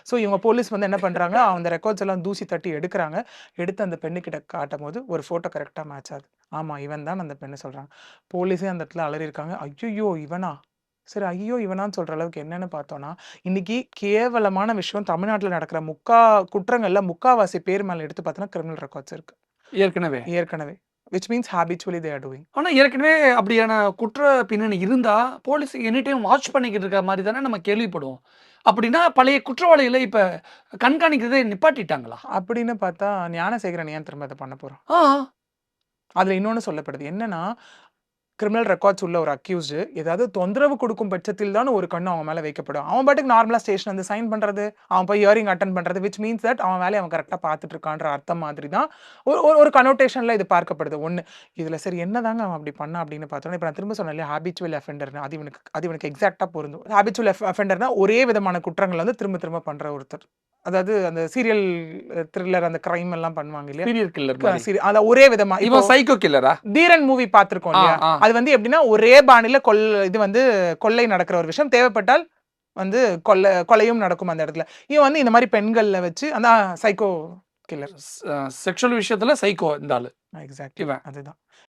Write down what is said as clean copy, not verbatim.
So இவங்க police வந்து என்ன பண்ணுறாங்க, அந்த ரெக்கார்ட்ஸ் எல்லாம் தூசி தட்டி எடுக்கிறாங்க. எடுத்து அந்த பெண்ணுக்கிட்ட காட்டும்போது ஒரு ஃபோட்டோ கரெக்டாக மேட்ச் ஆகுது. ஆமாம், இவன் தான் அந்த பெண்ணு சொல்கிறாங்க. போலீஸே அந்த இடத்துல அலறியிருக்காங்க. ஐயோ இவனா? சரி, ஐயோ இவனான்னு சொல்கிற அளவுக்கு என்னன்னு பார்த்தோன்னா, இன்னைக்கு கேவலமான விஷயம் தமிழ்நாட்டில் நடக்கிற குற்றங்கள்ல முக்காவாசி பேர் மேலே எடுத்து பார்த்தோன்னா கிரிமினல் ரெக்கார்ட்ஸ் இருக்கு ஏற்கனவே. Which means habitually they are doing. ஆனா ஏற்கனவே அப்படியான குற்ற பின்னணி இருந்தா, போலீஸ் எனி டைம் வாட்ச் பண்ணிக்கிட்டு இருக்க மாரி தானே நம்ம கேள்விப்படுவோம். அப்படின்னா பழைய குற்றவாளிகளை இப்ப கண்காணிக்கிறதே நிப்பாட்டிட்டாங்களா? அப்படின்னு பார்த்தா ஞானசேகரன் ஏன் திரும்ப அதை பண்ண போறான்? ஆ. அதில் இன்னொன்று சொல்லப்படுது என்னன்னா, கிரிமினல் ரெக்கார்ட்ஸ் உள்ள ஒரு அக்யூஸ்டு ஏதாவது தொந்தரவு கொடுக்கும் பட்சத்தில் தான் ஒரு கண்ணு அவன் மேலே வைக்கப்படும். அவன் பாட்டுக்கு நார்மலாக ஸ்டேஷன் வந்து சைன் பண்ணுறது, அவன் போய் ஹியரிங் அட்டன் பண்ணுறது, விச் மீன்ஸ் தட் அவன் வேலையை அவன் கரெக்டாக பார்த்துட்டு இருக்கான்ற அர்த்தம் மாதிரி தான் ஒரு ஒரு கனோட்டேஷனில் இது பார்க்கப்படுது. ஒன்று இதில் சரி என்னதாங்க அவன் அப்படி பண்ணா அப்படின்னு பார்த்தோன்னா, இப்போ நான் திரும்ப சொன்னேன் இல்லையா, ஹேபிச்சுவல் அஃபெண்டர்னு, அது இவனுக்கு எக்ஸாக்டாக பொருந்தும். ஹேபிச்சுவல் அஃபெண்டர்னா ஒரே விதமான குற்றங்களை வந்து திரும்ப திரும்ப பண்ணுற ஒருத்தர். அதாவது அந்த சீரியல் த்ரில்லர் அந்த கிரைம் எல்லாம் பண்ணுவாங்க இல்லையா, சீரியல் கில்லர் அத ஒரே விதமா இப்போ சைக்கோ கில்லரா? தீரன் மூவி பார்த்திருக்கோம் இல்லையா, அது வந்து எப்படின்னா ஒரே பாணியில இது வந்து கொள்ளை நடக்கிற ஒரு விஷயம், தேவைப்பட்டால் வந்து கொலையும் நடக்கும் அந்த இடத்துல. இவன் வந்து இந்த மாதிரி பெண்கள்ல வச்சு அந்த சைக்கோ கில்லர், செக்ஷுவல் விஷயத்துல சைக்கோ இந்த ஆளு. எக்ஸாக்ட்லி இவன் அதுதான்.